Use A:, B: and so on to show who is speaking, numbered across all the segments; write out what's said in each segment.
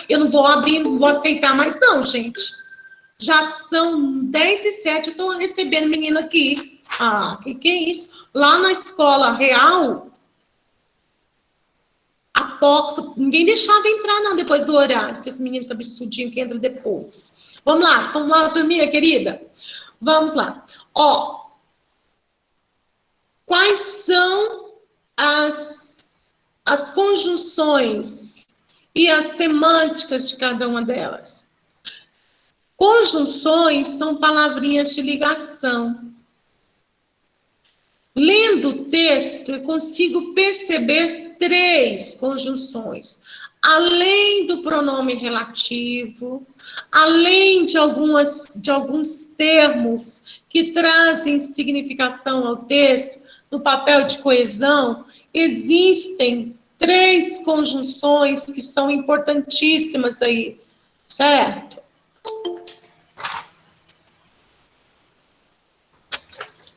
A: Eu não vou abrir, não vou aceitar mais não, gente. Já são 10h07, eu estou recebendo menino aqui. Ah, que é isso? Lá na escola real, a porta, ninguém deixava entrar não depois do horário, porque esse menino tá absurdinho que entra depois. Vamos lá, turminha querida. Vamos lá. Ó, quais são as conjunções e as semânticas de cada uma delas? Conjunções são palavrinhas de ligação. Lendo o texto, eu consigo perceber 3 conjunções. Além do pronome relativo, além de alguns termos que trazem significação ao texto, no papel de coesão, existem 3 conjunções que são importantíssimas aí, certo?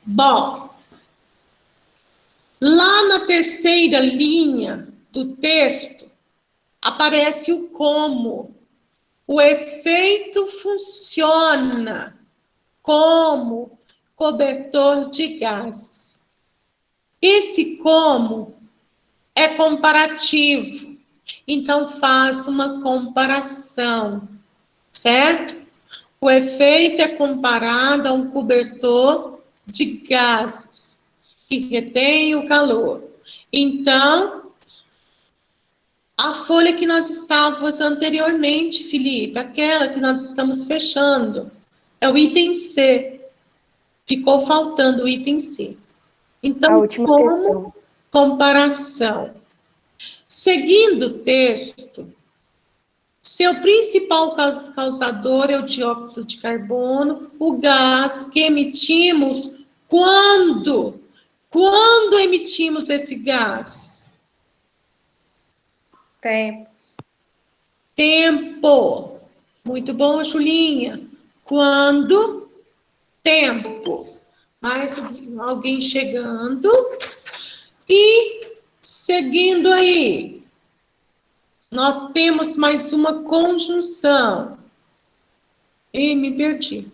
A: Bom, lá na terceira linha do texto, aparece o como. O efeito funciona como cobertor de gases. Esse como é comparativo, então faz uma comparação, certo? O efeito é comparado a um cobertor de gases que retém o calor. Então, a folha que nós estávamos anteriormente, Felipe, aquela que nós estamos fechando, é o item C. Ficou faltando o item C. Então, como comparação. Seguindo o texto, seu principal causador é o dióxido de carbono, o gás que emitimos quando? Quando emitimos esse gás? Tempo. Muito bom, Julinha. Quando? Tempo. Mais alguém chegando. E seguindo aí, nós temos mais uma conjunção. E me perdi.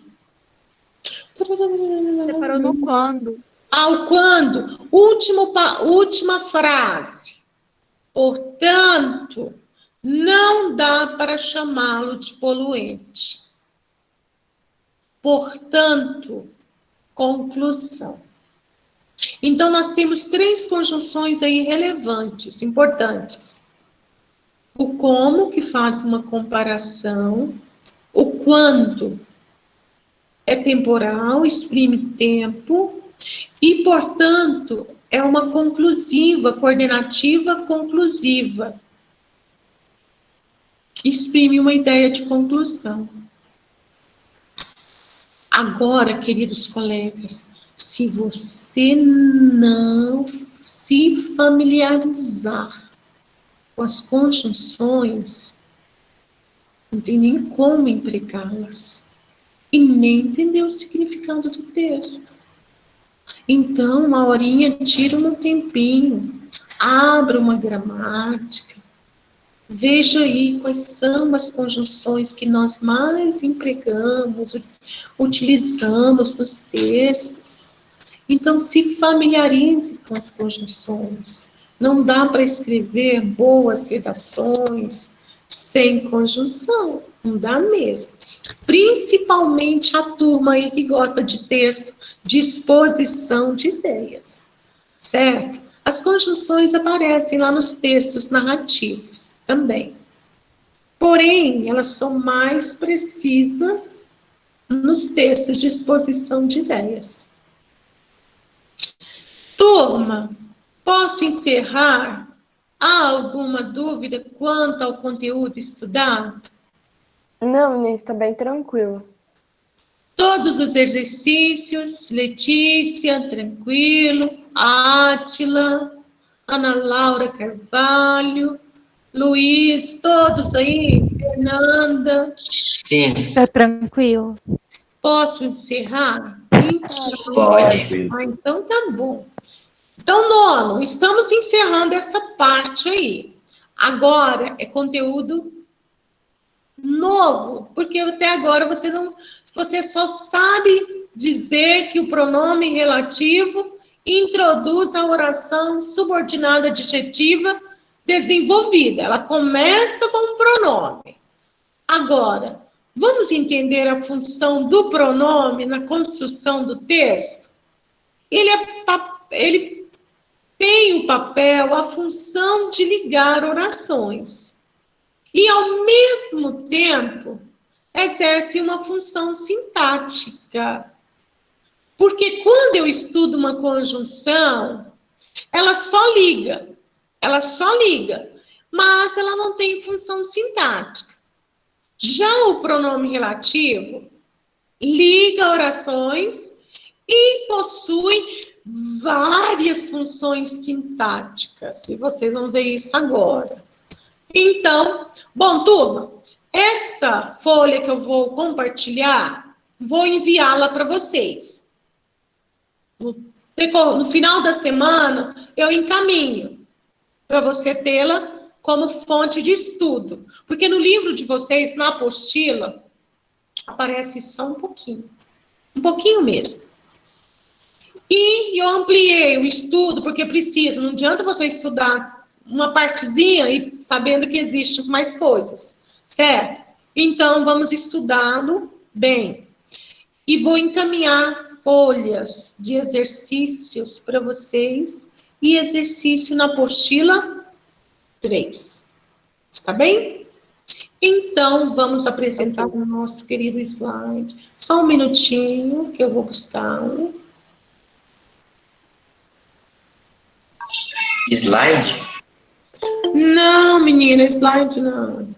B: Você parou no quando.
A: Ao quando. Última frase. Portanto, não dá para chamá-lo de poluente. Portanto, conclusão. Então, nós temos 3 conjunções aí relevantes, importantes. O como, que faz uma comparação. O quando é temporal, exprime tempo. E, portanto, é uma conclusiva, coordenativa conclusiva. Exprime uma ideia de conclusão. Agora, queridos colegas, se você não se familiarizar com as conjunções, não tem nem como empregá-las e nem entender o significado do texto. Então, uma horinha, tira um tempinho, abra uma gramática, veja aí quais são as conjunções que nós mais empregamos, utilizamos nos textos. Então, se familiarize com as conjunções. Não dá para escrever boas redações sem conjunção. Não dá mesmo. Principalmente a turma aí que gosta de texto de exposição de ideias. Certo? As conjunções aparecem lá nos textos narrativos também. Porém, elas são mais precisas nos textos de exposição de ideias. Turma, posso encerrar? Há alguma dúvida quanto ao conteúdo estudado?
C: Não, Inês, está bem tranquilo.
A: Todos os exercícios, Letícia, tranquilo, Átila, Ana Laura Carvalho, Luiz, todos aí, Fernanda.
D: Sim.
B: Tá tranquilo.
A: Posso encerrar?
D: Pode.
A: Ah, então tá bom. Então, nono, estamos encerrando essa parte aí. Agora é conteúdo novo, porque até agora você só sabe dizer que o pronome relativo introduz a oração subordinada adjetiva desenvolvida. Ela começa com o pronome. Agora, vamos entender a função do pronome na construção do texto? Ele tem o papel, a função de ligar orações. E, ao mesmo tempo, exerce uma função sintática. Porque quando eu estudo uma conjunção, ela só liga, mas ela não tem função sintática. Já o pronome relativo liga orações e possui várias funções sintáticas. E vocês vão ver isso agora. Então, bom, turma, esta folha que eu vou compartilhar, vou enviá-la para vocês. No final da semana, eu encaminho para você tê-la como fonte de estudo. Porque no livro de vocês, na apostila, aparece só um pouquinho mesmo. E eu ampliei o estudo, porque precisa, não adianta você estudar uma partezinha e sabendo que existem mais coisas, certo? Então, vamos estudá-lo bem. E vou encaminhar folhas de exercícios para vocês e exercício na apostila 3. Está bem? Então, vamos apresentar o nosso querido slide. Só um minutinho que eu vou buscá-lo.
D: Slide?
A: Não, menina, slide não.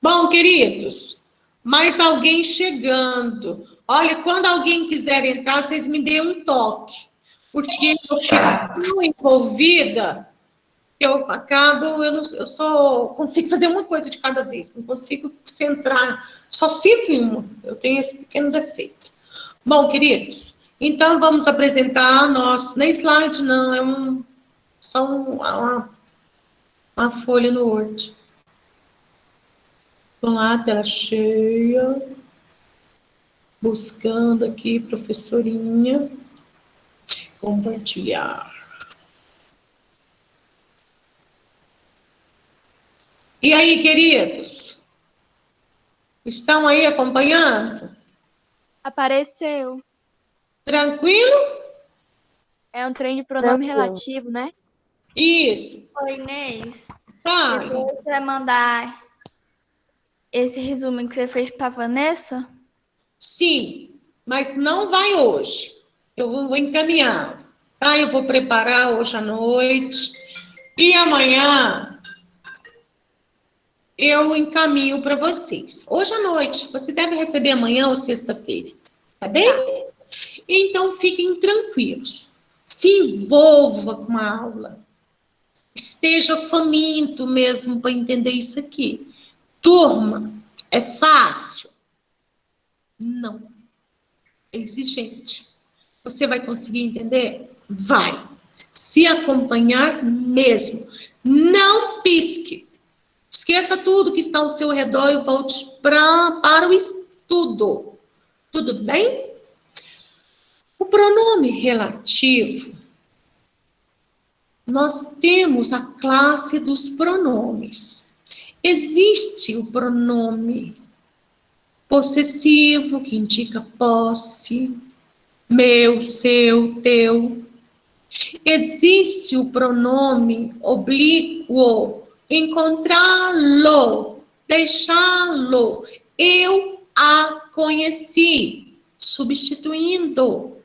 A: Bom, queridos, mais alguém chegando. Olha, quando alguém quiser entrar, vocês me dêem um toque. Porque eu fico tão envolvida, eu acabo, eu só consigo fazer uma coisa de cada vez. Não consigo centrar, só sinto em uma. Eu tenho esse pequeno defeito. Bom, queridos, então vamos apresentar nosso... Nem slide, não, só uma folha no Word. Vamos lá, tela cheia. Buscando aqui, professorinha. Compartilhar. E aí, queridos? Estão aí acompanhando?
B: Apareceu.
A: Tranquilo?
B: É um trem de pronome
C: Tranquilo.
B: relativo, né?
A: Isso.
E: Oi, Inês.
A: Tá.
E: Depois você vai mandar esse resumo que você fez para Vanessa?
A: Sim, mas não vai hoje. Eu vou encaminhar. Tá? Eu vou preparar hoje à noite. E amanhã eu encaminho para vocês. Hoje à noite. Você deve receber amanhã ou sexta-feira. Tá bem? Então, fiquem tranquilos. Se envolva com a aula. Esteja faminto mesmo para entender isso aqui. Turma, é fácil? Não. É exigente. Você vai conseguir entender? Vai. Se acompanhar mesmo. Não pisque. Esqueça tudo que está ao seu redor e volte para o estudo. Tudo bem? O pronome relativo, nós temos a classe dos pronomes. Existe o pronome possessivo, que indica posse, meu, seu, teu. Existe o pronome oblíquo, encontrá-lo, deixá-lo. Eu a conheci, substituindo.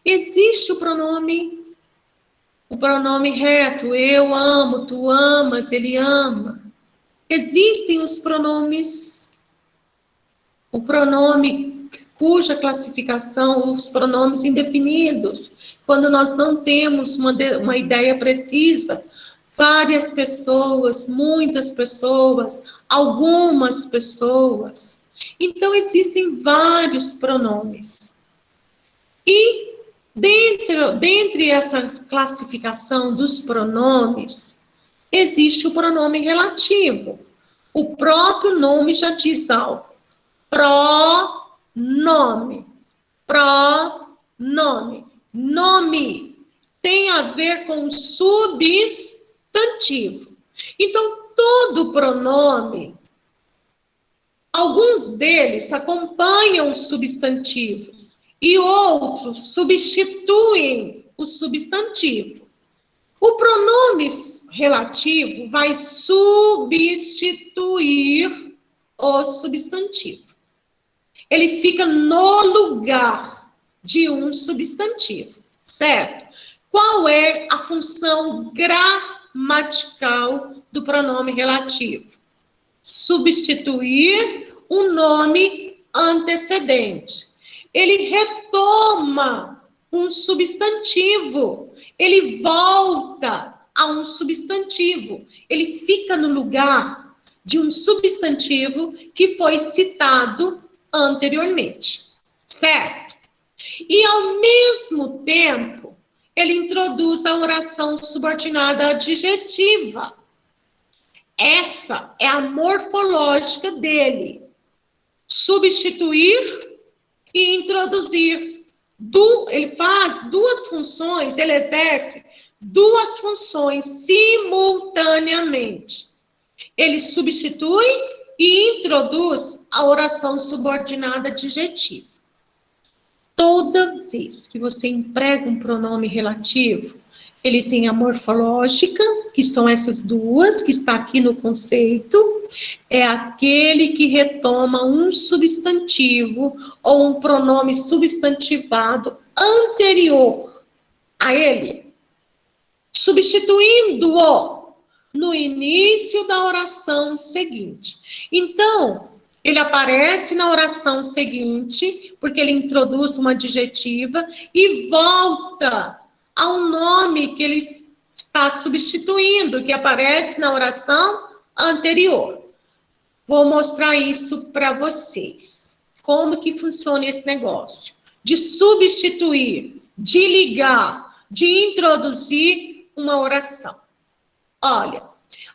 A: Existe o pronome reto, eu amo, tu amas, ele ama. Existem os pronomes, o pronome cuja classificação, os pronomes indefinidos, quando nós não temos uma ideia precisa, várias pessoas, muitas pessoas, algumas pessoas. Então, existem vários pronomes. E Dentre essa classificação dos pronomes, existe o pronome relativo. O próprio nome já diz algo. Pronome. Pronome. Nome tem a ver com substantivo. Então, todo pronome, alguns deles acompanham os substantivos e outros substituem o substantivo. O pronome relativo vai substituir o substantivo. Ele fica no lugar de um substantivo, certo? Qual é a função gramatical do pronome relativo? Substituir o nome antecedente. Ele retoma um substantivo, ele volta a um substantivo, ele fica no lugar de um substantivo que foi citado anteriormente, certo? E ao mesmo tempo, ele introduz a oração subordinada adjetiva. Essa é a morfológica dele. Substituir e introduzir. Ele faz duas funções, ele exerce duas funções simultaneamente. Ele substitui e introduz a oração subordinada adjetiva. Toda vez que você emprega um pronome relativo, ele tem a morfológica, que são essas duas, que está aqui no conceito, é aquele que retoma um substantivo ou um pronome substantivado anterior a ele, substituindo-o no início da oração seguinte. Então, ele aparece na oração seguinte, porque ele introduz uma adjetiva e volta ao nome que ele está substituindo, que aparece na oração anterior. Vou mostrar isso para vocês. Como que funciona esse negócio? De substituir, de ligar, de introduzir uma oração. Olha,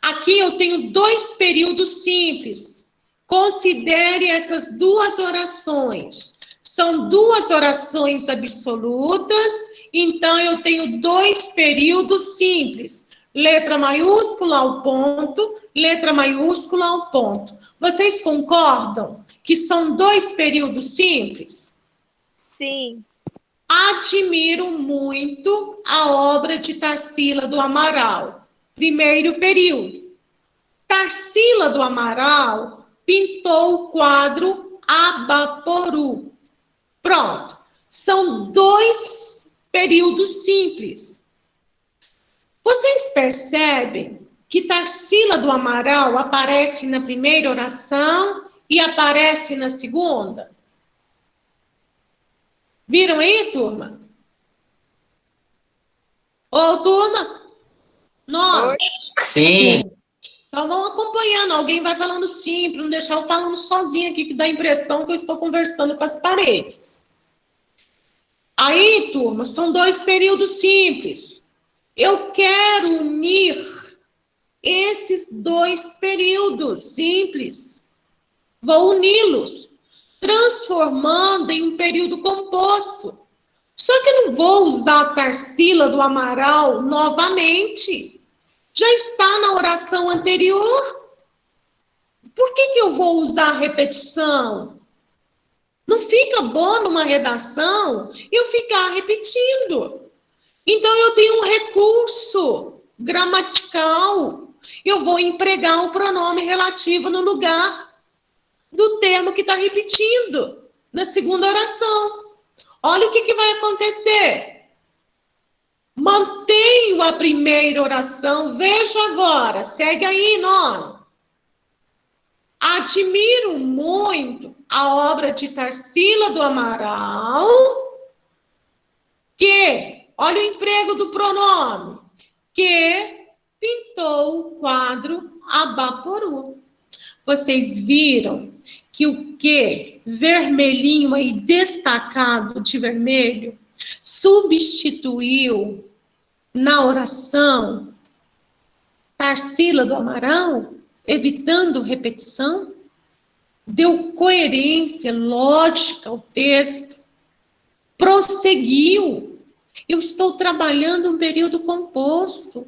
A: aqui eu tenho dois períodos simples. Considere essas duas orações. São duas orações absolutas, então eu tenho dois períodos simples. Letra maiúscula ao ponto, letra maiúscula ao ponto. Vocês concordam que são dois períodos simples?
B: Sim.
A: Admiro muito a obra de Tarsila do Amaral. Primeiro período. Tarsila do Amaral pintou o quadro Abaporu. Pronto. São dois períodos simples. Vocês percebem que Tarsila do Amaral aparece na primeira oração e aparece na segunda? Viram aí, turma? Ô, turma? Nós?
D: Sim.
A: Então, vão acompanhando. Alguém vai falando sim, para não deixar eu falando sozinha aqui, que dá a impressão que eu estou conversando com as paredes. Aí, turma, são dois períodos simples. Eu quero unir esses dois períodos simples. Vou uni-los, transformando em um período composto. Só que eu não vou usar a Tarsila do Amaral novamente. Já está na oração anterior. Por que eu vou usar a repetição? Não fica bom numa redação eu ficar repetindo. Então, eu tenho um recurso gramatical. Eu vou empregar o pronome relativo no lugar do termo que está repetindo na segunda oração. Olha o que vai acontecer. Mantenho a primeira oração. Veja agora. Segue aí, nono. Admiro muito a obra de Tarsila do Amaral, que, olha o emprego do pronome, que pintou o quadro Abaporu. Vocês viram que o que vermelhinho aí, destacado de vermelho, substituiu na oração Tarsila do Amaral, evitando repetição, deu coerência, lógica ao texto, prosseguiu. Eu estou trabalhando um período composto,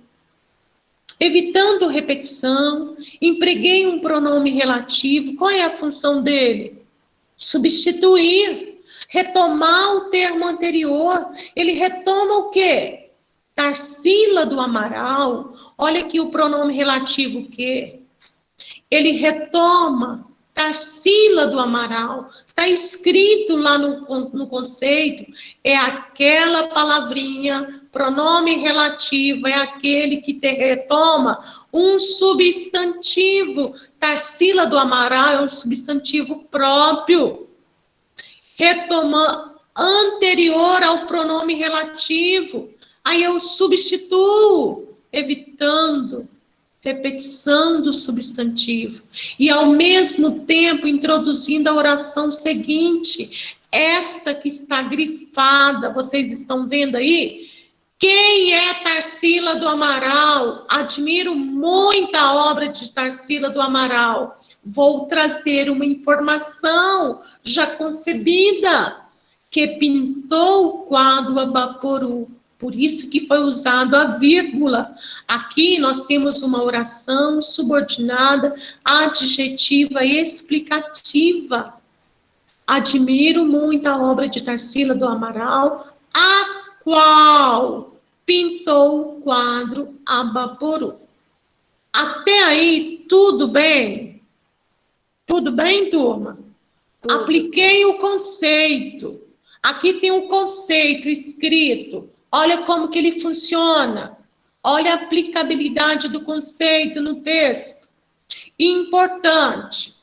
A: evitando repetição, empreguei um pronome relativo. Qual é a função dele? Substituir, retomar o termo anterior. Ele retoma o quê? Tarsila do Amaral. Olha aqui o pronome relativo que ele retoma Tarsila do Amaral. Está escrito lá no conceito, é aquela palavrinha, pronome relativo, é aquele que retoma um substantivo. Tarsila do Amaral é um substantivo próprio. Retoma anterior ao pronome relativo. Aí eu substituo, evitando repetição do substantivo. E, ao mesmo tempo, introduzindo a oração seguinte, esta que está grifada, vocês estão vendo aí? Quem é Tarsila do Amaral? Admiro muito a obra de Tarsila do Amaral. Vou trazer uma informação já concebida, que pintou o quadro Abaporu. Por isso que foi usado a vírgula. Aqui nós temos uma oração subordinada, adjetiva e explicativa. Admiro muito a obra de Tarsila do Amaral, a qual pintou o quadro Abaporu. Até aí, tudo bem? Tudo bem, turma? Tudo. Apliquei o conceito. Aqui tem um conceito escrito. Olha como que ele funciona. Olha a aplicabilidade do conceito no texto. Importante.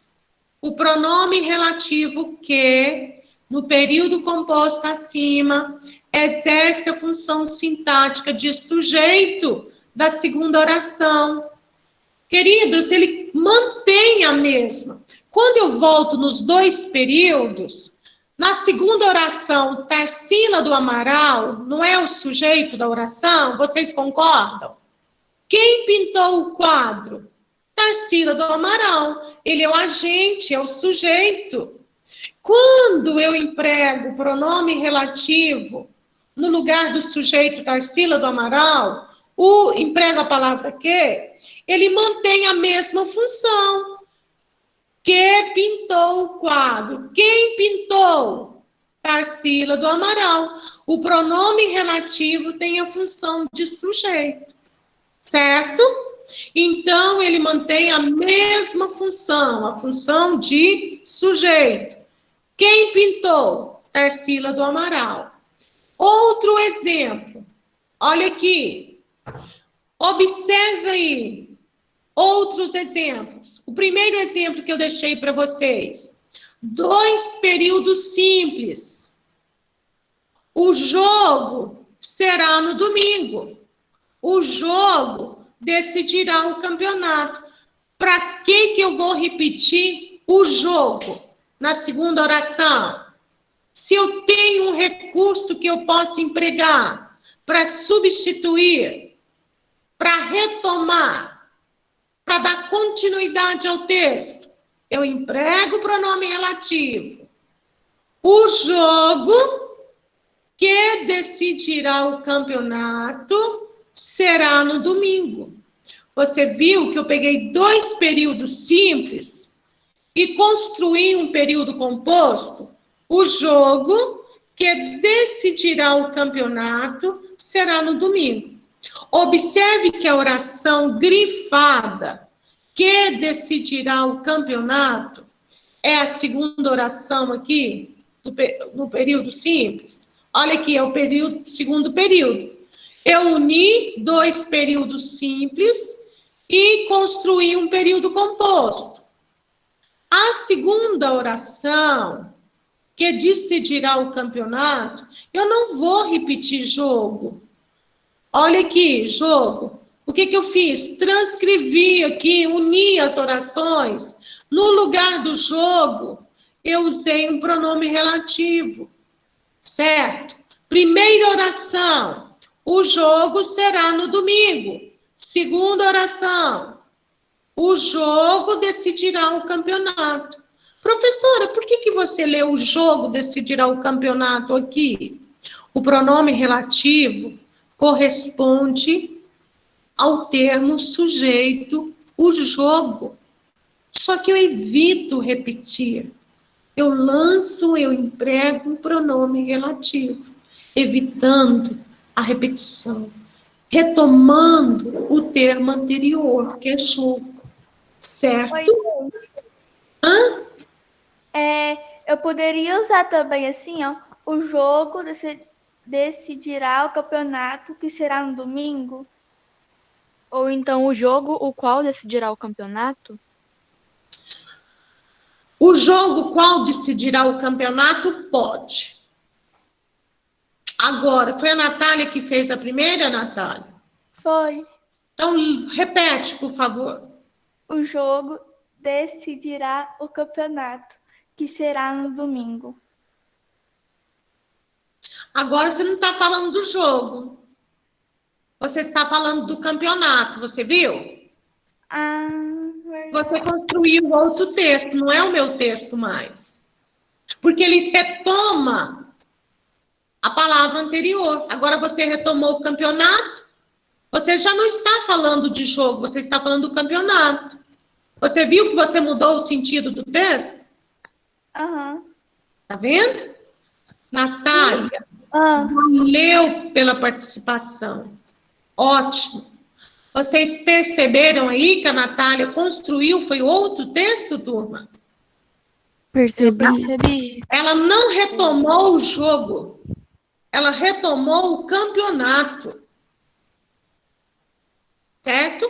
A: O pronome relativo que, no período composto acima, exerce a função sintática de sujeito da segunda oração. Queridos, ele mantém a mesma. Quando eu volto nos dois períodos, na segunda oração, Tarsila do Amaral não é o sujeito da oração? Vocês concordam? Quem pintou o quadro? Tarsila do Amaral. Ele é o agente, é o sujeito. Quando eu emprego o pronome relativo no lugar do sujeito Tarsila do Amaral, emprego a palavra que, ele mantém a mesma função. Que pintou o quadro? Quem pintou? Tarsila do Amaral. O pronome relativo tem a função de sujeito, certo? Então, ele mantém a mesma função, a função de sujeito. Quem pintou? Tarsila do Amaral. Outro exemplo. Olha aqui. Observe aí. Outros exemplos. O primeiro exemplo que eu deixei para vocês. 2 períodos simples. O jogo será no domingo. O jogo decidirá o campeonato. Para que eu vou repetir o jogo na segunda oração? Se eu tenho um recurso que eu posso empregar para substituir, para retomar, para dar continuidade ao texto, eu emprego o pronome relativo. O jogo que decidirá o campeonato será no domingo. Você viu que eu peguei 2 períodos simples e construí um período composto? O jogo que decidirá o campeonato será no domingo. Observe que a oração grifada, que decidirá o campeonato, é a segunda oração aqui, no período simples. Olha aqui, é o segundo período. Eu uni 2 períodos simples e construí um período composto. A segunda oração, que decidirá o campeonato, eu não vou repetir jogo. Olha aqui, jogo. O que eu fiz? Transcrevi aqui, uni as orações. No lugar do jogo, eu usei um pronome relativo, certo? Primeira oração, o jogo será no domingo. Segunda oração, o jogo decidirá o campeonato. Professora, por que você leu o jogo decidirá o campeonato aqui? O pronome relativo corresponde ao termo sujeito, o jogo. Só que eu evito repetir. Eu lanço, eu emprego um pronome relativo, evitando a repetição, retomando o termo anterior, que é jogo. Certo?
E: Eu poderia usar também assim, ó, o jogo decidirá o campeonato que será no domingo?
B: Ou então o jogo, o qual decidirá o campeonato?
A: O jogo qual decidirá o campeonato pode. Agora, foi a Natália que fez a primeira, Natália?
E: Foi.
A: Então, repete, por favor.
E: O jogo decidirá o campeonato, que será no domingo.
A: Agora você não está falando do jogo. Você está falando do campeonato, você viu? Você construiu outro texto, não é o meu texto mais. Porque ele retoma a palavra anterior. Agora você retomou o campeonato. Você já não está falando de jogo, você está falando do campeonato. Você viu que você mudou o sentido do texto? Tá vendo? Natália, valeu pela participação. Ótimo. Vocês perceberam aí que a Natália construiu, foi outro texto, turma?
B: Percebi.
A: Ela não retomou o jogo. Ela retomou o campeonato. Certo?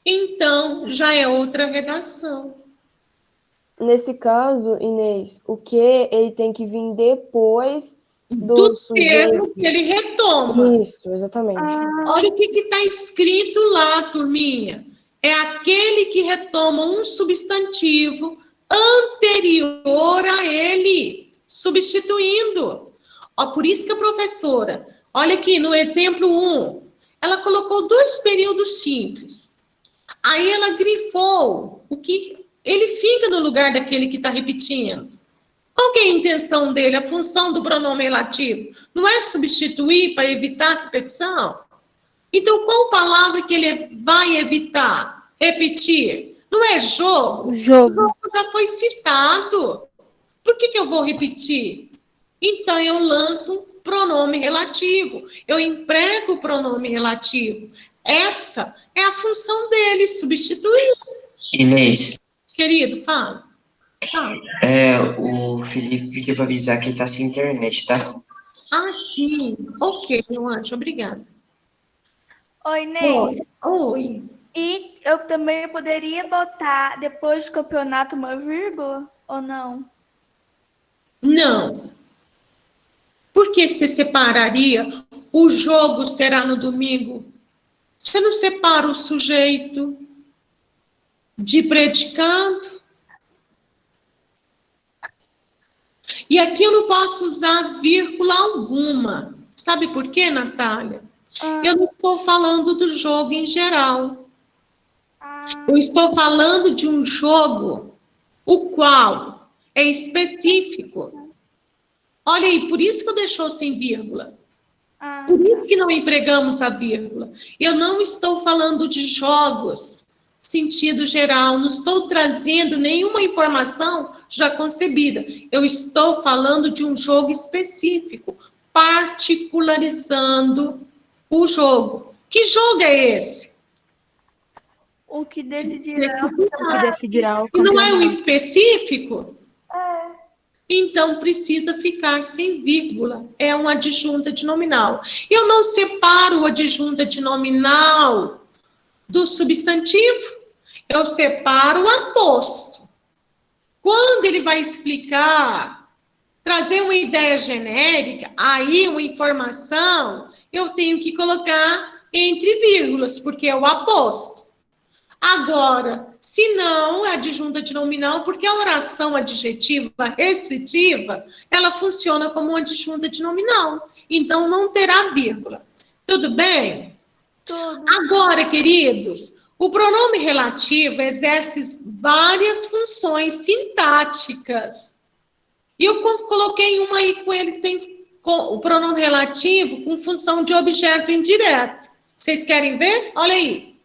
A: Então, já é outra redação.
C: Nesse caso, Inês, o que ele tem que vir depois do
A: termo que ele retoma.
C: Isso, exatamente.
A: Olha o que está escrito lá, turminha. É aquele que retoma um substantivo anterior a ele, substituindo. Ó, por isso que a professora, olha aqui no exemplo 1, ela colocou 2 períodos simples. Aí ela grifou o que ele fica no lugar daquele que está repetindo. Qual que é a intenção dele? A função do pronome relativo não é substituir para evitar a repetição? Então, qual palavra que ele vai evitar? Repetir? Não é jogo?
B: Jogo.
A: O jogo já foi citado. Por que eu vou repetir? Então, eu lanço um pronome relativo. Eu emprego o pronome relativo. Essa é a função dele, substituir.
D: Inês.
A: Querido, fala.
D: O Felipe pediu para avisar que ele está sem internet, tá?
A: Sim. Ok, meu anjo, obrigada.
E: Oi, Inês.
A: Oi.
E: E eu também poderia botar depois do campeonato uma vírgula ou não?
A: Não. Por que você separaria? O jogo será no domingo. Você não separa o sujeito de predicado? E aqui eu não posso usar vírgula alguma. Sabe por quê, Natália? Eu não estou falando do jogo em geral. Eu estou falando de um jogo, o qual é específico. Olha aí, por isso que eu deixou sem vírgula. Por isso que não empregamos a vírgula. Eu não estou falando de jogos, sentido geral, não estou trazendo nenhuma informação já concebida. Eu estou falando de um jogo específico, particularizando o jogo. Que jogo é esse?
E: O que decidirá.
B: O que decidirá o
A: E não é um
B: campeonato.
A: específico? Então, precisa ficar sem vírgula. É uma adjunta de nominal. Eu não separo a adjunta de nominal do substantivo. Eu separo o aposto. Quando ele vai explicar, trazer uma ideia genérica, aí uma informação, eu tenho que colocar entre vírgulas, porque é o aposto. Agora, se não, é adjunta de nominal, porque a oração adjetiva restritiva, ela funciona como uma adjunta de nominal. Então, não terá vírgula. Tudo bem?
E: Tudo.
A: Agora, queridos, o pronome relativo exerce várias funções sintáticas. E eu coloquei uma aí com ele, tem o pronome relativo com função de objeto indireto. Vocês querem ver? Olha aí.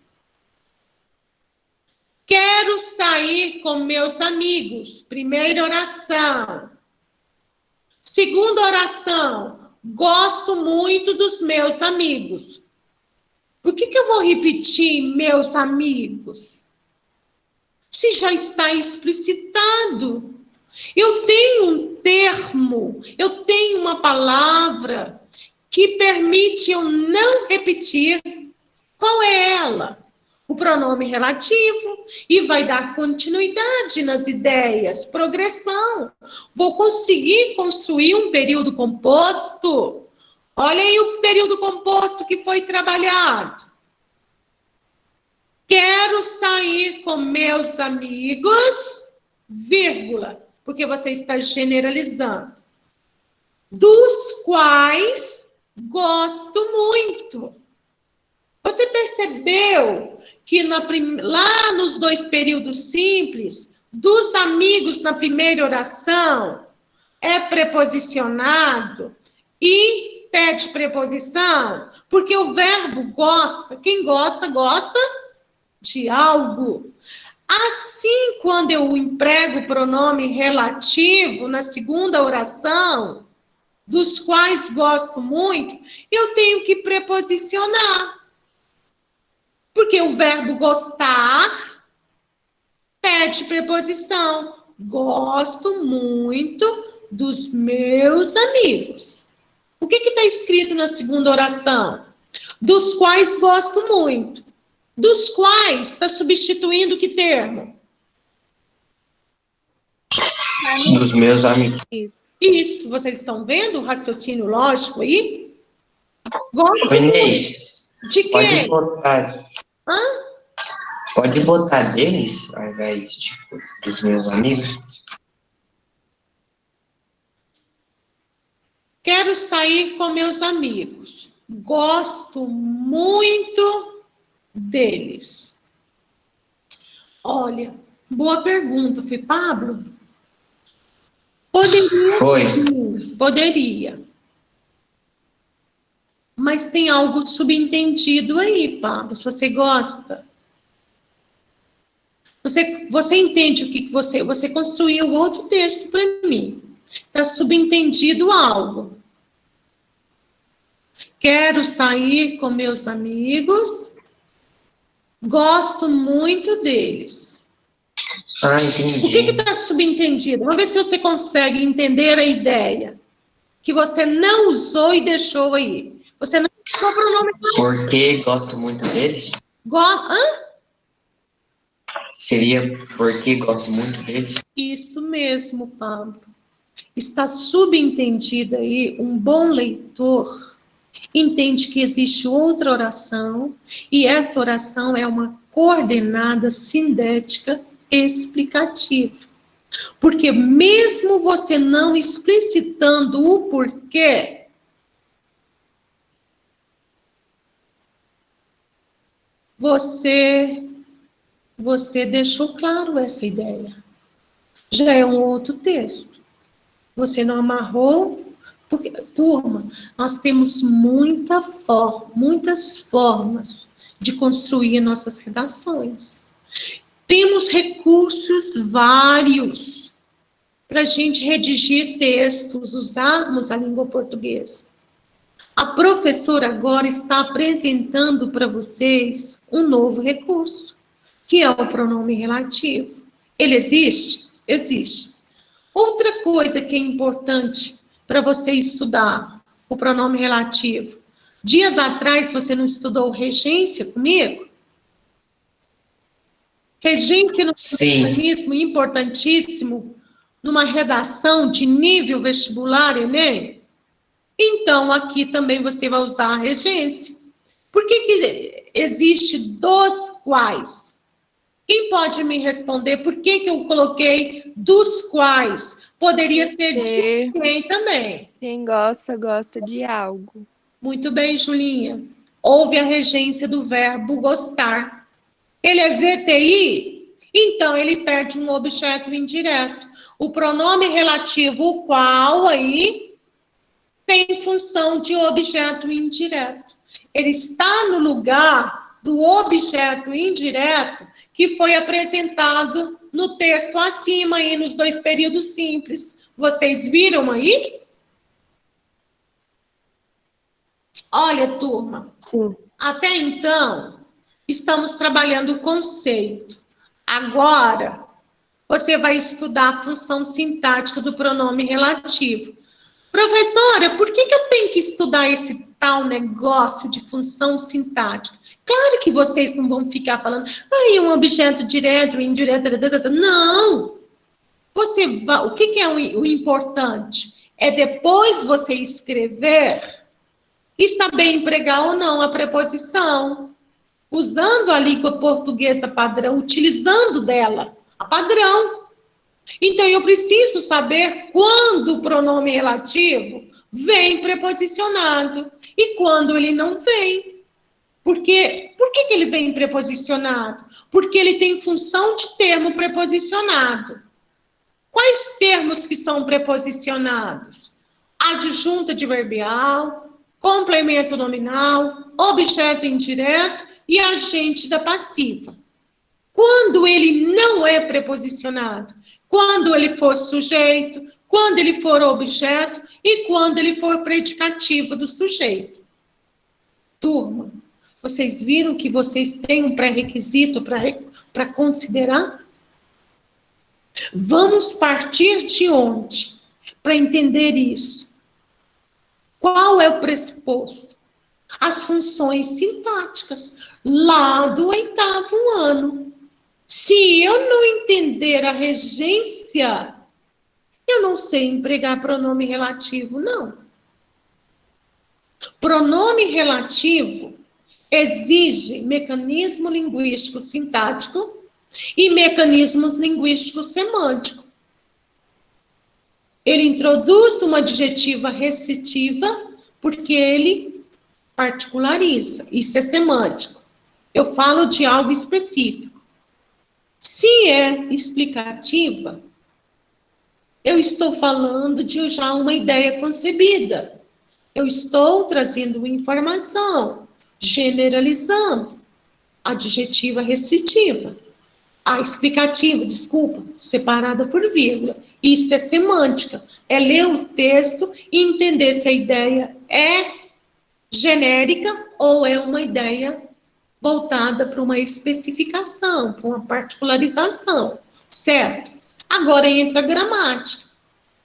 A: Quero sair com meus amigos. Primeira oração. Segunda oração. Gosto muito dos meus amigos. Por que eu vou repetir meus amigos? Se já está explicitado. Eu tenho um termo, eu tenho uma palavra que permite eu não repetir. Qual é ela? O pronome relativo, e vai dar continuidade nas ideias, progressão. Vou conseguir construir um período composto. Olha aí o período composto que foi trabalhado. Quero sair com meus amigos, vírgula, porque você está generalizando. Dos quais gosto muito. Você percebeu que lá nos dois períodos simples, dos amigos na primeira oração, é preposicionado e pede preposição? Porque o verbo gosta, quem gosta, gosta de algo. Assim, quando eu emprego o pronome relativo na segunda oração, dos quais gosto muito, eu tenho que preposicionar. Porque o verbo gostar pede preposição. Gosto muito dos meus amigos. O que está escrito na segunda oração? Dos quais gosto muito. Dos quais está substituindo que termo?
D: Dos meus amigos.
A: Isso, vocês estão vendo o raciocínio lógico aí? Gosto
D: Inês,
A: de
D: pode
A: quem?
D: botar.
A: Hã?
D: Pode botar deles, ao invés de, dos meus amigos?
A: Quero sair com meus amigos. Gosto muito deles. Olha, boa pergunta. Foi Pablo? Poderia.
D: Foi.
A: Sim, poderia. Mas tem algo subentendido aí, Pablo. Se você gosta. Você entende o que você construiu outro texto para mim. Está subentendido algo. Quero sair com meus amigos. Gosto muito deles.
D: Ah,
A: O que
D: entendi.
A: está subentendido? Vamos ver se você consegue entender a ideia. Que você não usou e deixou aí. Você não usou o pronome.
D: Porque gosto muito deles?
A: Hã?
D: Seria porque gosto muito deles?
A: Isso mesmo, Pablo. Está subentendido aí, um bom leitor entende que existe outra oração, e essa oração é uma coordenada sindética explicativa. Porque mesmo você não explicitando o porquê, você deixou claro essa ideia. Já é um outro texto. Você não amarrou, porque, turma, nós temos muitas formas de construir nossas redações. Temos recursos vários para a gente redigir textos, usarmos a língua portuguesa. A professora agora está apresentando para vocês um novo recurso, que é o pronome relativo. Ele existe? Existe. Outra coisa que é importante para você estudar, o pronome relativo. Dias atrás, você não estudou regência comigo? Regência no cristianismo, importantíssimo, numa redação de nível vestibular, Enem. Então, aqui também você vai usar a regência. Por que existe dos quais? Quem pode me responder por que que eu coloquei dos quais? Poderia ser de quem também.
F: Quem gosta, gosta de algo.
A: Muito bem, Julinha. Houve a regência do verbo gostar. Ele é VTI? Então, ele perde um objeto indireto. O pronome relativo, o qual, aí, tem função de objeto indireto. Ele está no lugar do objeto indireto que foi apresentado no texto acima, aí, nos 2 períodos simples. Vocês viram aí? Olha, turma,
C: Sim.
A: até então, estamos trabalhando o conceito. Agora, você vai estudar a função sintática do pronome relativo. Professora, por que eu tenho que estudar esse tal negócio de função sintática? Claro que vocês não vão ficar falando, um objeto direto, indireto, não. O que é o importante? É depois você escrever e saber empregar ou não a preposição, usando a língua portuguesa padrão, utilizando dela a padrão. Então, eu preciso saber quando o pronome relativo vem preposicionado e quando ele não vem. Por que ele vem preposicionado? Porque ele tem função de termo preposicionado. Quais termos que são preposicionados? Adjunto adverbial, complemento nominal, objeto indireto e agente da passiva. Quando ele não é preposicionado? Quando ele for sujeito, quando ele for objeto e quando ele for predicativo do sujeito. Turma, vocês viram que vocês têm um pré-requisito para considerar? Vamos partir de onde? Para entender isso. Qual é o pressuposto? As funções sintáticas, lá do 8º ano. Se eu não entender a regência, eu não sei empregar pronome relativo, não. Pronome relativo exige mecanismo linguístico sintático e mecanismos linguísticos semânticos. Ele introduz uma adjetiva restritiva porque ele particulariza. Isso é semântico. Eu falo de algo específico. Se é explicativa, eu estou falando de já uma ideia concebida. Eu estou trazendo informação, generalizando. Adjetiva restritiva. A explicativa, desculpa, separada por vírgula. Isso é semântica. É ler o texto e entender se a ideia é genérica ou é uma ideia voltada para uma especificação, para uma particularização, certo? Agora entra a gramática,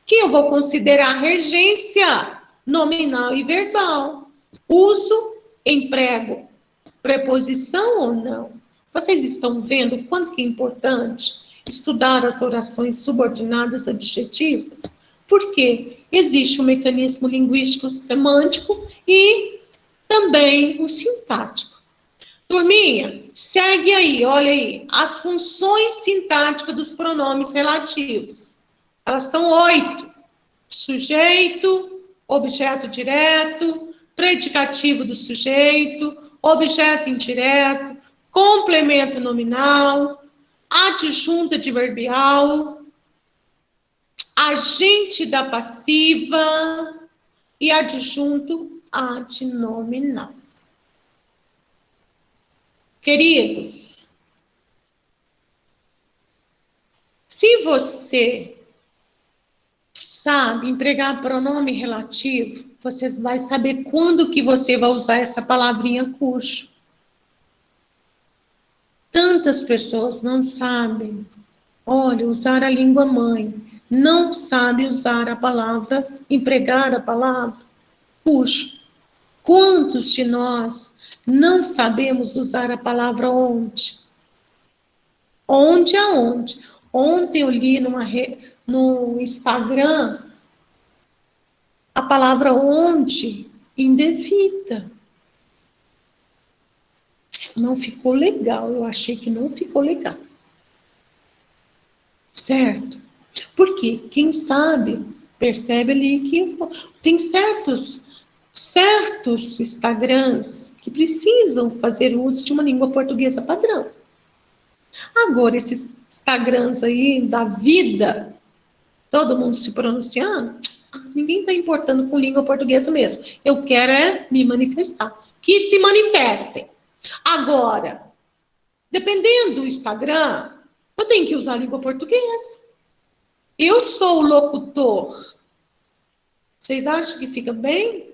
A: que eu vou considerar regência nominal e verbal. Uso, emprego, preposição ou não? Vocês estão vendo o quanto que é importante estudar as orações subordinadas adjetivas? Porque existe um mecanismo linguístico semântico e também o sintático. Turminha, segue aí, olha aí, as funções sintáticas dos pronomes relativos. Elas são 8. Sujeito, objeto direto, predicativo do sujeito, objeto indireto, complemento nominal, adjunto adverbial, agente da passiva e adjunto adnominal. Queridos, se você sabe empregar pronome relativo, você vai saber quando que você vai usar essa palavrinha cujo. Tantas pessoas não sabem, olha, usar a língua mãe, não sabe usar a palavra, empregar a palavra cujo. Quantos de nós não sabemos usar a palavra onde? Onde aonde? Ontem eu li no Instagram a palavra onde indevida. Não ficou legal, eu achei que não ficou legal. certo? Porque quem sabe percebe ali que tem certos Instagrams que precisam fazer uso de uma língua portuguesa padrão. Agora, esses Instagrams aí da vida, todo mundo se pronunciando, ninguém está importando com língua portuguesa mesmo. Eu quero é me manifestar. Que se manifestem. Agora, dependendo do Instagram, eu tenho que usar a língua portuguesa. Eu sou o locutor. Vocês acham que fica bem?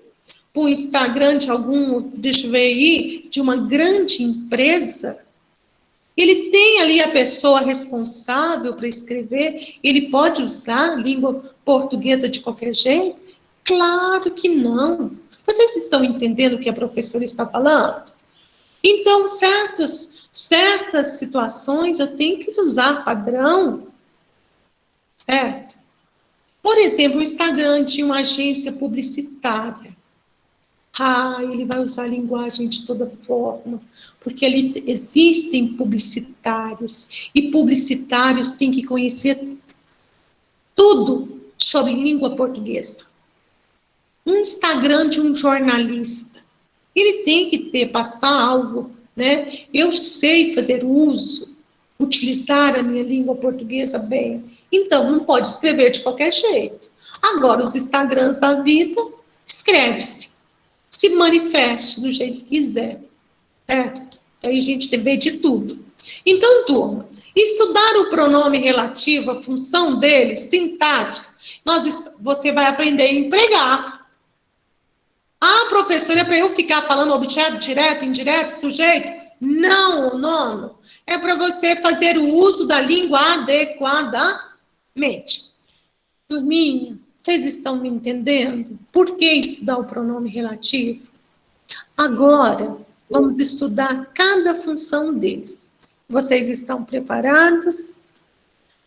A: O Instagram de algum, deixa eu ver aí, de uma grande empresa, ele tem ali a pessoa responsável para escrever, ele pode usar a língua portuguesa de qualquer jeito? Claro que não. Vocês estão entendendo o que a professora está falando? Então, certas situações eu tenho que usar padrão, certo? Por exemplo, o Instagram de uma agência publicitária. Ele vai usar a linguagem de toda forma, porque ali existem publicitários, e publicitários têm que conhecer tudo sobre língua portuguesa. Um Instagram de um jornalista, ele tem que passar algo, né? Eu sei fazer uso, utilizar a minha língua portuguesa bem, então não pode escrever de qualquer jeito. Agora, os Instagrams da vida, escreve-se. Se manifeste do jeito que quiser, certo? Aí a gente vê de tudo. Então, turma, estudar o pronome relativo, a função dele, sintática, você vai aprender a empregar. Professora, é para eu ficar falando objeto, direto, indireto, sujeito? Não, nono. É para você fazer o uso da língua adequadamente. Turminha, vocês estão me entendendo? Por que estudar o pronome relativo? Agora, vamos estudar cada função deles. Vocês estão preparados?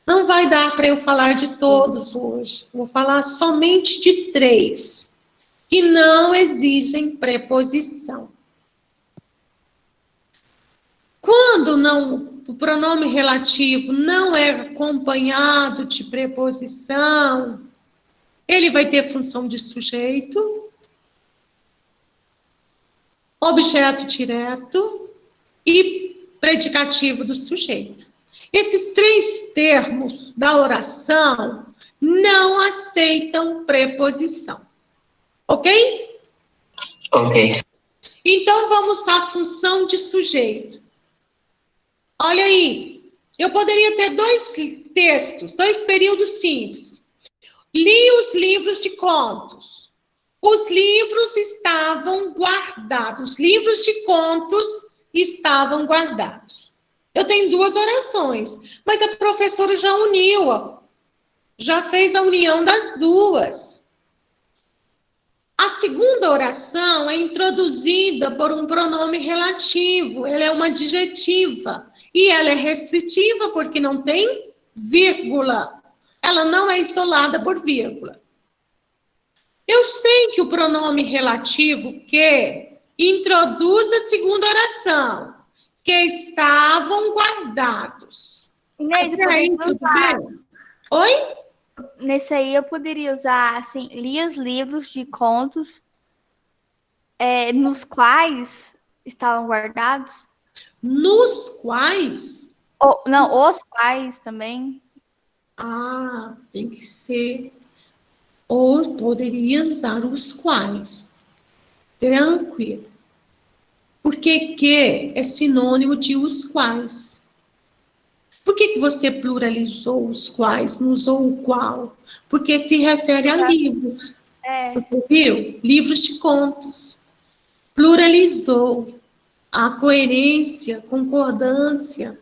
A: Não vai dar para eu falar de todos hoje. Vou falar somente de 3, que não exigem preposição. Quando o pronome relativo não é acompanhado de preposição, ele vai ter função de sujeito, objeto direto e predicativo do sujeito. Esses 3 termos da oração não aceitam preposição. Ok?
D: Ok.
A: Então, vamos à função de sujeito. Olha aí, eu poderia ter 2 textos, 2 períodos simples. Li os livros de contos. Os livros estavam guardados. Os livros de contos estavam guardados. Eu tenho 2 orações, mas a professora já uniu, já fez a união das 2. A segunda oração é introduzida por um pronome relativo, ela é uma adjetiva, e ela é restritiva porque não tem vírgula. Ela não é isolada por vírgula. Eu sei que o pronome relativo que introduz a segunda oração, que estavam guardados.
E: Inês, eu
A: Até aí,
E: poderia
A: tudo
E: usar.
A: bem? Oi?
E: Nesse aí eu poderia usar, assim, li os livros de contos nos quais estavam guardados.
A: Nos quais?
E: Não, os quais também.
A: Tem que ser. Ou poderia usar os quais. Tranquilo. Porque que é sinônimo de os quais. Por que você pluralizou os quais, não usou o qual? Porque se refere a livros. Você viu? Livros de contos. Pluralizou. A coerência, concordância.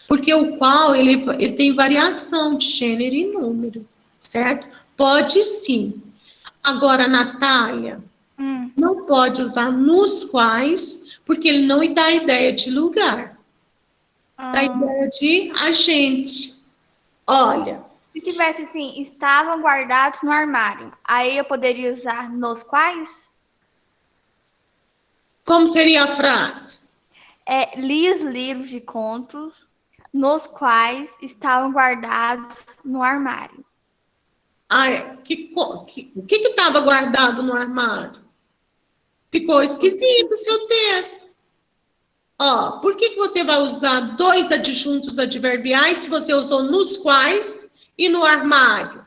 A: Porque o qual, ele tem variação de gênero e número, certo? Pode sim. Agora, Natália, não pode usar nos quais, porque ele não dá a ideia de lugar. Dá a ideia de agente. Olha.
E: Se tivesse assim, estavam guardados no armário, aí eu poderia usar nos quais?
A: Como seria a frase?
E: Li os livros de contos nos quais estavam guardados no armário.
A: Ai, o que estava guardado no armário? Ficou esquisito o seu texto. Ó, por que você vai usar dois adjuntos adverbiais se você usou nos quais e no armário?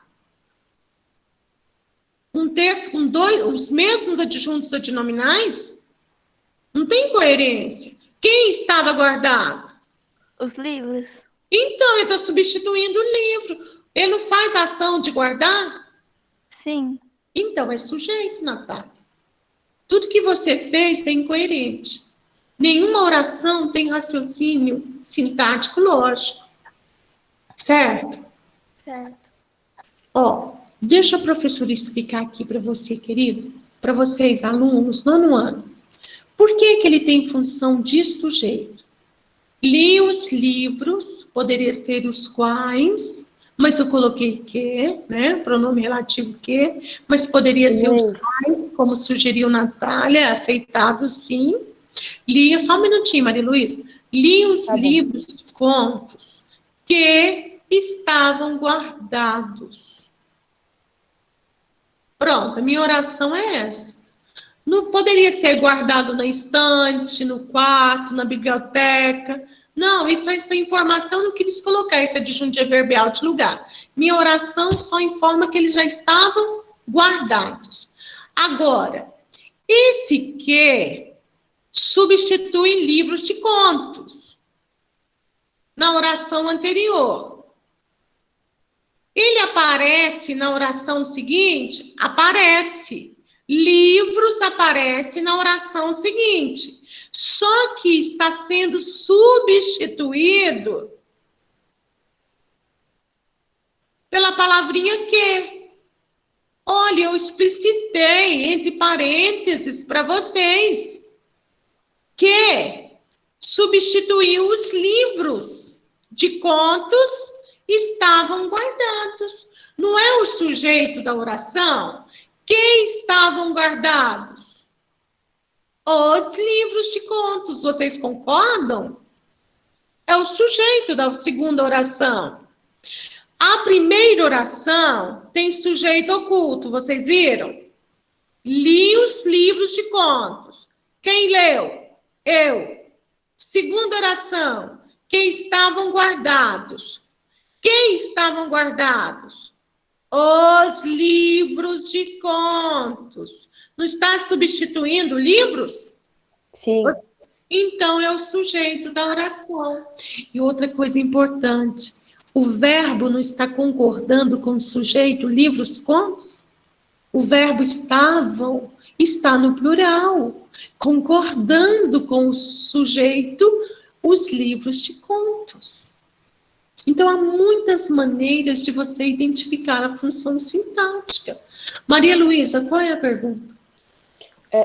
A: Um texto com os mesmos adjuntos adnominais? Não tem coerência. Quem estava guardado?
E: Os livros.
A: Então, ele está substituindo o livro. Ele não faz a ação de guardar?
E: Sim.
A: Então, é sujeito, Natália. Tudo que você fez é incoerente. Nenhuma oração tem raciocínio sintático lógico. Certo?
E: Certo.
A: Ó, deixa a professora explicar aqui para você, querido, para vocês, alunos, nono ano. Por que ele tem função de sujeito? Li os livros, poderia ser os quais, mas eu coloquei que, né? Pronome relativo que, mas poderia ser os quais, como sugeriu Natália, aceitável sim. Li, só um minutinho, Maria Luísa. Li os livros de contos que estavam guardados. Pronto, a minha oração é essa. Não poderia ser guardado na estante, no quarto, na biblioteca. Não, essa informação eu não quis colocar, esse adjunto adverbial de lugar. Minha oração só informa que eles já estavam guardados. Agora, esse que substitui livros de contos na oração anterior. Ele aparece na oração seguinte? Aparece. Livros aparece na oração seguinte. Só que está sendo substituído pela palavrinha que. Olha, eu explicitei entre parênteses para vocês que substituiu os livros de contos estavam guardados. Não é o sujeito da oração? Que estavam guardados? Os livros de contos. Vocês concordam? É o sujeito da segunda oração. A primeira oração tem sujeito oculto. Vocês viram? Li os livros de contos. Quem leu? Eu. Segunda oração. Que estavam guardados. Quem estavam guardados? Os livros de contos. Não está substituindo livros?
C: Sim.
A: Então, é o sujeito da oração. E outra coisa importante, o verbo não está concordando com o sujeito, livros, contos? O verbo estavam está no plural, concordando com o sujeito, os livros de contos. Então, há muitas maneiras de você identificar a função sintática. Maria Luísa, qual é a pergunta?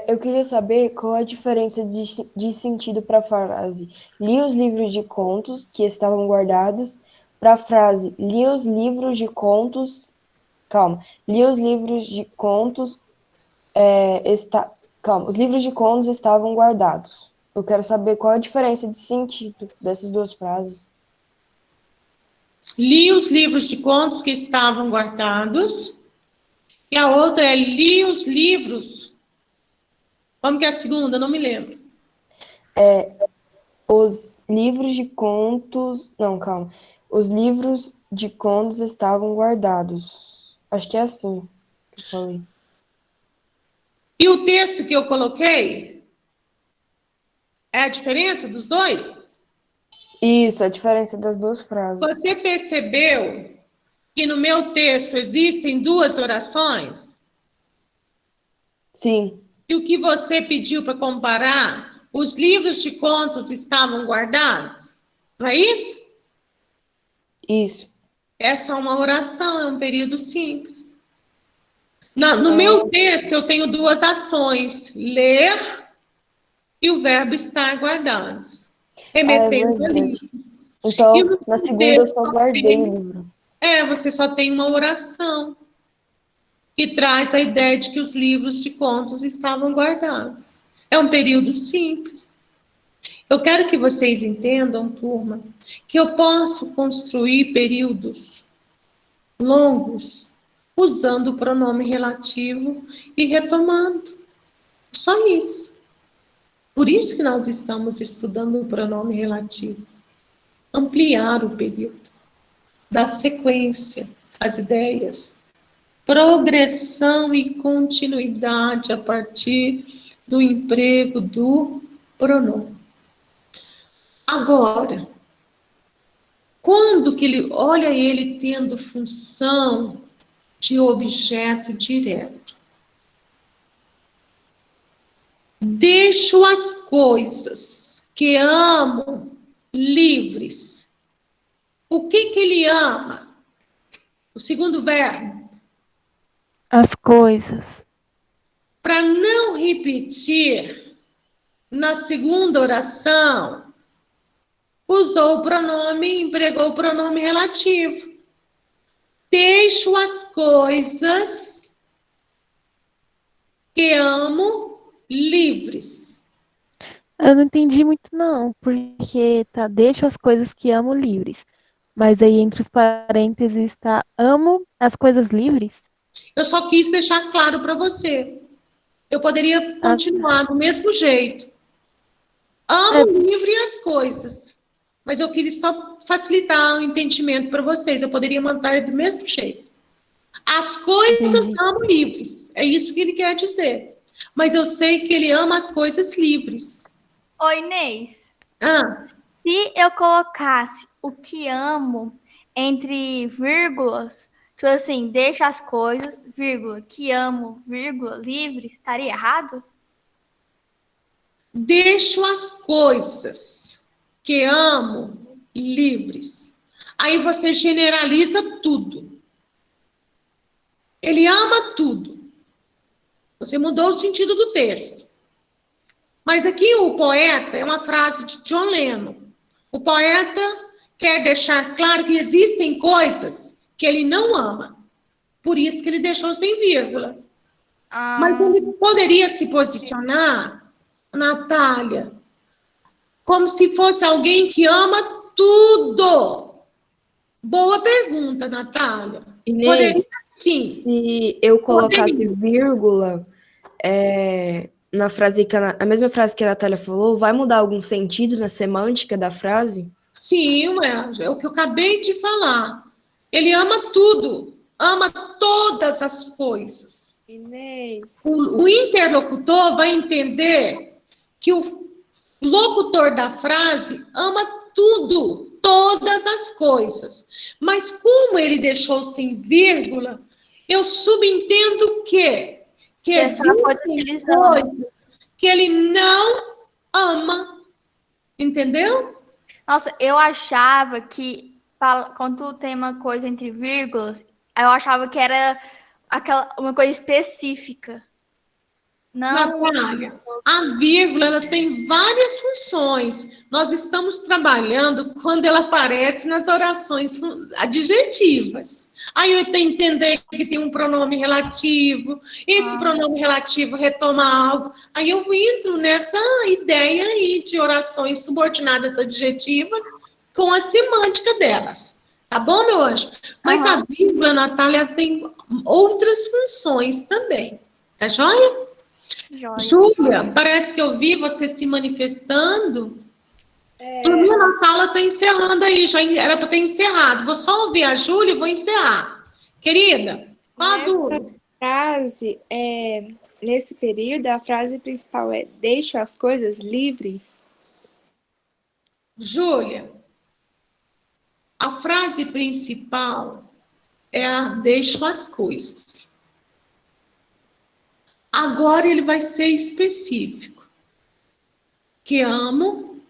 C: Eu queria saber qual a diferença de sentido para a frase li os livros de contos que estavam guardados, para a frase li os livros de contos. Li os livros de contos. Os livros de contos estavam guardados. Eu quero saber qual a diferença de sentido dessas duas frases.
A: Li os livros de contos que estavam guardados. E a outra é li os livros. Como que é a segunda? Não me lembro.
C: Os livros de contos... Não, calma. Os livros de contos estavam guardados. Acho que é assim que eu falei.
A: E o texto que eu coloquei? É a diferença dos dois?
C: Isso, a diferença das duas frases.
A: Você percebeu que no meu texto existem duas orações?
C: Sim.
A: E o que você pediu para comparar, os livros de contos estavam guardados? Não é isso?
C: Isso.
A: Essa é uma oração, é um período simples. No meu texto, eu tenho duas ações, ler e o verbo estar guardados, remetendo a livros.
C: Então, na segunda eu só guardei o livro.
A: Você só tem uma oração que traz a ideia de que os livros de contos estavam guardados. É um período simples. Eu quero que vocês entendam, turma, que eu posso construir períodos longos usando o pronome relativo e retomando. Só isso. Por isso que nós estamos estudando o pronome relativo. Ampliar o período, dar sequência às ideias, progressão e continuidade a partir do emprego do pronome. Agora, quando que olha ele tendo função de objeto direto. Deixo as coisas que amo livres. O que ele ama? O segundo verbo.
B: As coisas.
A: Para não repetir na segunda oração, usou o pronome, empregou o pronome relativo. Deixo as coisas que amo livres.
G: Eu não entendi muito, não, porque tá, deixo as coisas que amo livres. Mas aí entre os parênteses está amo as coisas livres.
A: Eu só quis deixar claro para você. Eu poderia continuar do mesmo jeito. Amo livre as coisas. Mas eu queria só facilitar o entendimento para vocês. Eu poderia manter do mesmo jeito. As coisas amo livres. É isso que ele quer dizer. Mas eu sei que ele ama as coisas livres.
E: Oi, Inês.
A: Se
E: eu colocasse o que amo entre vírgulas, tipo assim, deixa as coisas, vírgula, que amo, vírgula, livre, estaria errado?
A: Deixo as coisas que amo livres. Aí você generaliza tudo. Ele ama tudo. Você mudou o sentido do texto. Mas aqui o poeta, é uma frase de John Lennon. O poeta quer deixar claro que existem coisas que ele não ama. Por isso que ele deixou sem vírgula. Mas ele poderia se posicionar, Natália, como se fosse alguém que ama tudo. Boa pergunta, Natália.
C: Inês,
A: Poderia, sim.
C: Se eu colocasse vírgula na frase a mesma frase que a Natália falou, vai mudar algum sentido na semântica da frase?
A: Sim, é o que eu acabei de falar. Ele ama tudo, ama todas as coisas.
F: Inês.
A: O interlocutor vai entender que o locutor da frase ama tudo, todas as coisas. Mas como ele deixou sem vírgula, eu subentendo que existem coisas que ele não ama. Entendeu?
E: Nossa, eu achava que quando tem uma coisa entre vírgulas, eu achava que era uma coisa específica. Não.
A: Natália, a vírgula ela tem várias funções. Nós estamos trabalhando quando ela aparece nas orações adjetivas. Aí eu tenho que entender que tem um pronome relativo, esse pronome relativo retoma algo. Aí eu entro nessa ideia aí de orações subordinadas adjetivas com a semântica delas. Tá bom, meu anjo? Mas a vírgula, Natália, tem outras funções também. Tá joia? Júlia, parece que eu vi você se manifestando. A minha sala está encerrando aí, já era para ter encerrado. Vou só ouvir a Júlia e vou encerrar. Querida, qual a dúvida?
F: Frase, nesse período, a frase principal é deixo as coisas livres?
A: Júlia, a frase principal é a deixo as coisas. Agora ele vai ser específico. Que amo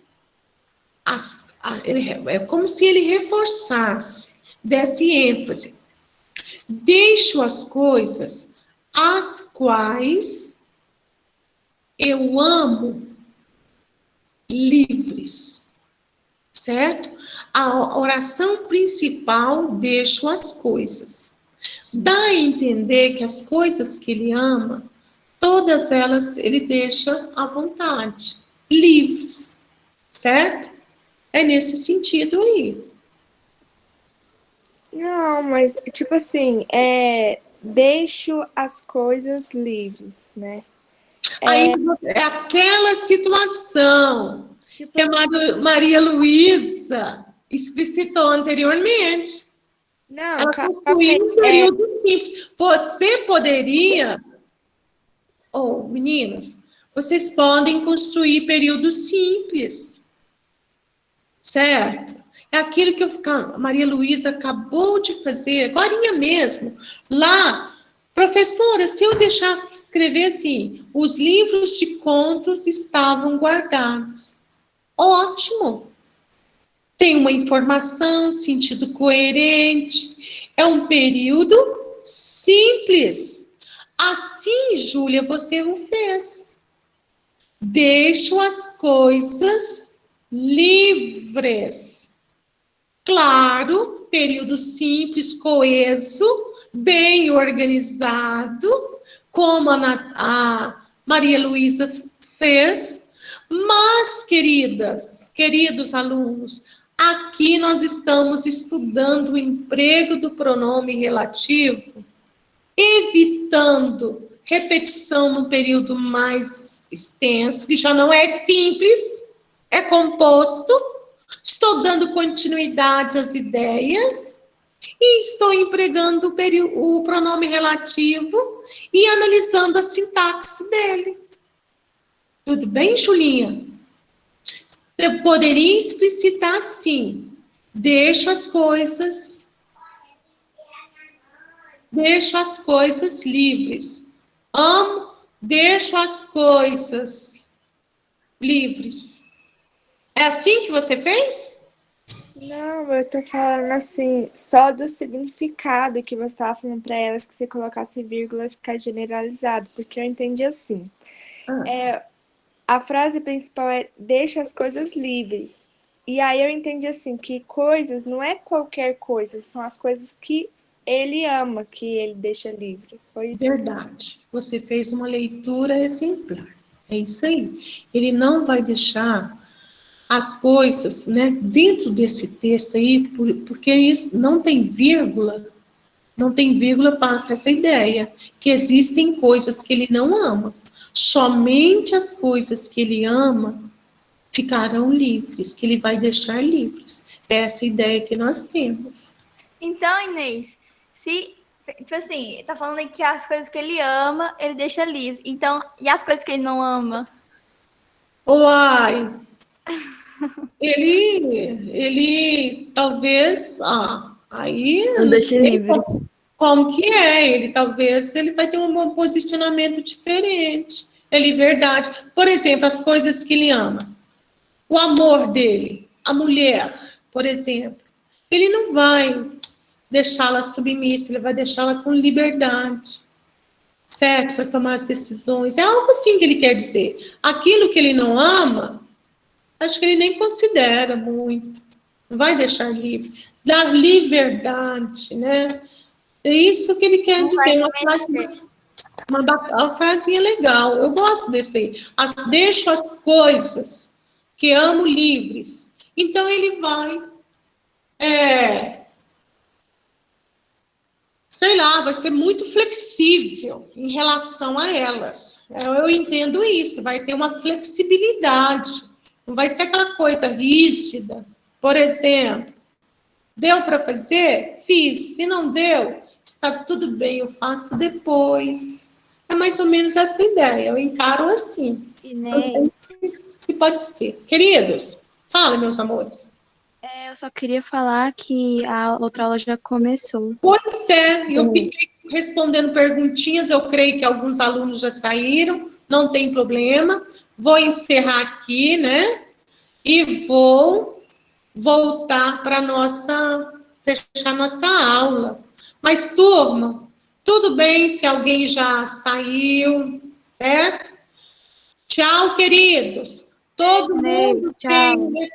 A: é como se ele reforçasse, desse ênfase. Deixo as coisas as quais eu amo livres. Certo? A oração principal, deixo as coisas. Dá a entender que as coisas que ele ama, todas elas ele deixa à vontade, livres. certo? É nesse sentido aí.
F: Não, mas, tipo assim, deixo as coisas livres, né?
A: Aí é aquela situação
F: Tipo
A: que a
F: assim,
A: Maria Luísa explicitou anteriormente.
F: não,
A: Ela
F: calma
A: construiu um
F: aí.
A: período simples. Você poderia, meninas, vocês podem construir períodos simples, certo? É aquilo que a Maria Luísa acabou de fazer, agorinha mesmo. Lá, professora, se eu deixar escrever assim, os livros de contos estavam guardados. Ótimo! Tem uma informação, sentido coerente. É um período simples. Assim, Júlia, você o fez. Deixo as coisas livres. Claro, período simples, coeso, bem organizado, como a Maria Luísa fez. Mas, queridos alunos, aqui nós estamos estudando o emprego do pronome relativo, evitando repetição num período mais extenso, que já não é simples, é composto. Estou dando continuidade às ideias e estou empregando o pronome relativo e analisando a sintaxe dele. Tudo bem, Julinha? Você poderia explicitar assim: deixo as coisas livres. Deixo as coisas livres. É assim que você fez?
F: Não, eu tô falando assim, só do significado que você tava falando para elas, que se colocasse vírgula ia ficar generalizado, porque eu entendi assim. A frase principal é deixa as coisas livres. E aí eu entendi assim, que coisas não é qualquer coisa, são as coisas que ele ama, que ele deixa livre. Foi isso.
A: Verdade. Você fez uma leitura exemplar. É isso aí. Ele não vai deixar as coisas, né, dentro desse texto aí, porque isso não tem vírgula, passa essa ideia, que existem coisas que ele não ama. Somente as coisas que ele ama ficarão livres, que ele vai deixar livres. É essa ideia que nós temos.
E: Então, Inês, se, tipo assim, tá falando aí que as coisas que ele ama, ele deixa livre. Então, e as coisas que ele não ama?
A: Uai, ele talvez, aí eu
C: Não
A: não
C: deixe
A: sei
C: livre.
A: como que é, talvez ele vai ter um posicionamento diferente. Ele, verdade. Por exemplo, as coisas que ele ama. O amor dele, a mulher, por exemplo. Ele não vai deixá-la submissa, ele vai deixá-la com liberdade, certo? Para tomar as decisões. É algo assim que ele quer dizer. Aquilo que ele não ama, acho que ele nem considera muito. Não vai deixar livre. Dar liberdade, né? É isso que ele quer dizer. Uma frasinha legal. Eu gosto desse aí. Deixo as coisas que amo livres. Então, ele vai, sei lá, vai ser muito flexível em relação a elas. Eu entendo isso. Vai ter uma flexibilidade. Não vai ser aquela coisa rígida. Por exemplo, deu para fazer? Fiz. Se não deu, está tudo bem, eu faço depois. É mais ou menos essa ideia, eu encaro assim. Não sei se pode ser. Queridos, fala, meus amores.
B: Eu só queria falar que a outra aula já começou.
A: Pois é, eu fiquei respondendo perguntinhas, eu creio que alguns alunos já saíram, não tem problema. Vou encerrar aqui, né? E vou voltar para fechar nossa aula. Mas, turma, tudo bem se alguém já saiu, certo? Tchau, queridos. Todo mundo
B: Tchau.
A: tem